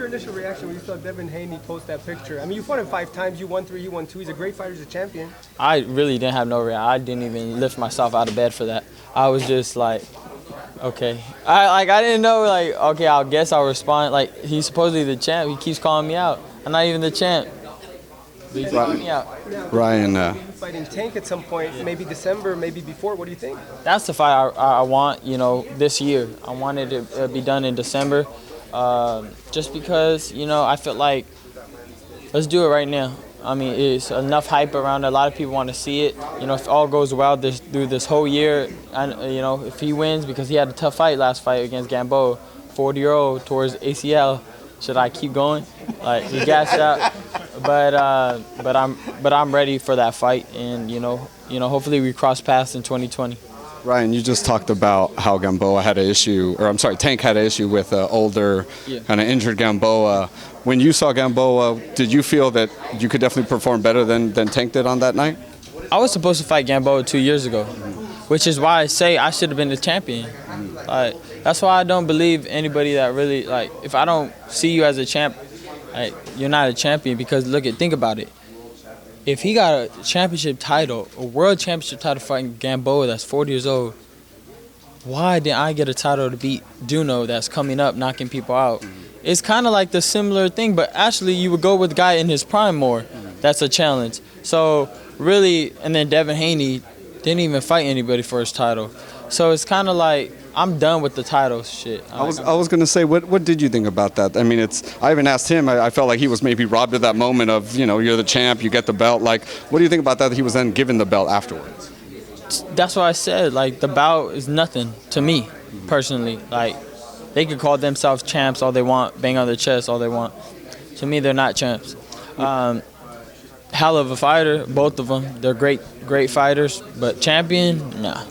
your initial reaction when you saw Devin Haney post that picture? I mean, you fought him 5 times. You won 3, he won 2. He's a great fighter. He's a champion. I really didn't have no reaction. I didn't even lift myself out of bed for that. I was just like, okay. I didn't know, like, okay, I guess I'll respond. Like, he's supposedly the champ. He keeps calling me out. I'm not even the champ. He's calling me out. Ryan. Fighting Tank at some point, maybe December, maybe before. What do you think? That's the fight I want, you know, this year. I wanted it to be done in December. Just because, you know, I felt like, let's do it right now. I mean, it's enough hype around it. A lot of people want to see it. You know, if all goes well through this whole year, and you know, if he wins, because he had a tough fight last fight against Gamboa, 40-year-old towards ACL. Should I keep going? Like, he gassed out. But I'm ready for that fight, and you know, hopefully we cross paths in 2020. Ryan, you just talked about how Gamboa had an issue, or I'm sorry, Tank had an issue with older, kind of injured Gamboa. When you saw Gamboa, did you feel that you could definitely perform better than Tank did on that night? I was supposed to fight Gamboa 2 years ago, which is why I say I should have been the champion. Like, that's why I don't believe anybody that really, like, if I don't see you as a champ, like, you're not a champion, because think about it. If he got a championship title, a world championship title fighting Gamboa that's 40 years old, why didn't I get a title to beat Duno that's coming up, knocking people out? It's kind of like the similar thing, but actually you would go with the guy in his prime more. That's a challenge. So really, and then Devin Haney didn't even fight anybody for his title. So it's kind of like, I'm done with the title shit. I was going to say, what did you think about that? I mean, I even asked him. I felt like he was maybe robbed of that moment of, you know, you're the champ, you get the belt. Like, what do you think about that he was then given the belt afterwards? That's what I said. Like, the bout is nothing to me, personally. Like, they could call themselves champs all they want, bang on their chest all they want. To me, they're not champs. Hell of a fighter, both of them. They're great fighters, but champion, nah.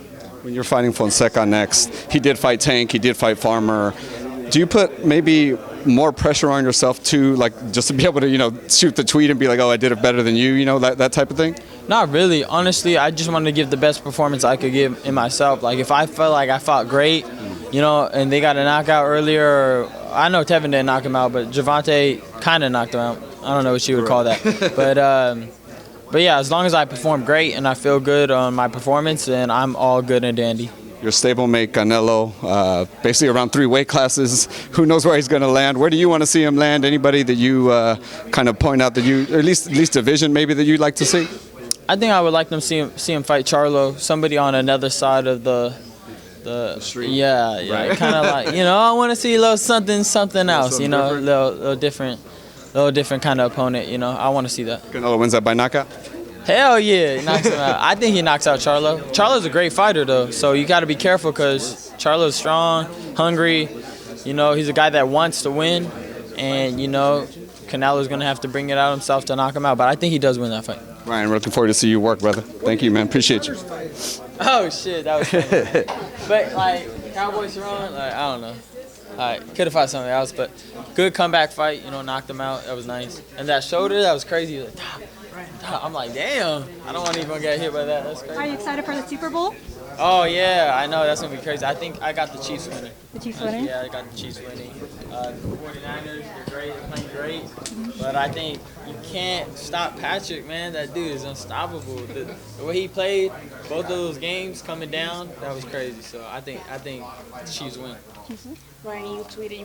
When you're fighting Fonseca next, he did fight Tank, he did fight Farmer. Do you put maybe more pressure on yourself too, like just to be able to, you know, shoot the tweet and be like, oh, I did it better than you, you know, that type of thing? Not really. Honestly, I just wanted to give the best performance I could give in myself. Like, if I felt like I fought great, you know, and they got a knockout earlier, I know Tevin didn't knock him out, but Javante kind of knocked him out. I don't know what you would call that. But yeah, as long as I perform great and I feel good on my performance, then I'm all good and dandy. Your stablemate Canelo, basically around 3 weight classes. Who knows where he's going to land? Where do you want to see him land? Anybody that you kind of point out that you, or at least division maybe that you'd like to see? I think I would like to see him fight Charlo, somebody on another side of the street. Yeah, right. Kind of like, you know, I want to see a little something else, you know, a little different kind of opponent, you know. I want to see that. Canelo wins that by knockout? Hell yeah, he knocks him out. I think he knocks out Charlo. Charlo's a great fighter, though, so you got to be careful because Charlo's strong, hungry. You know, he's a guy that wants to win, and, you know, Canelo's going to have to bring it out himself to knock him out, but I think he does win that fight. Ryan, we're looking forward to see you work, brother. Thank you, man. Appreciate you. Oh, shit, that was funny. But, like, Cowboys Run, like, I don't know. Could have fought something else, but good comeback fight, you know, knocked him out. That was nice. And that shoulder, that was crazy. Like, I'm like, damn, I don't want to even get hit by that. That's crazy. Are you excited for the Super Bowl? Oh, yeah, I know. That's going to be crazy. I think I got the Chiefs winning. The Chiefs winning? Yeah, I got the Chiefs winning. The 49ers, they're great. They're playing great. But I think you can't stop Patrick, man. That dude is unstoppable. The way he played, both of those games coming down, that was crazy. So I think the Chiefs win. Ryan, you tweeted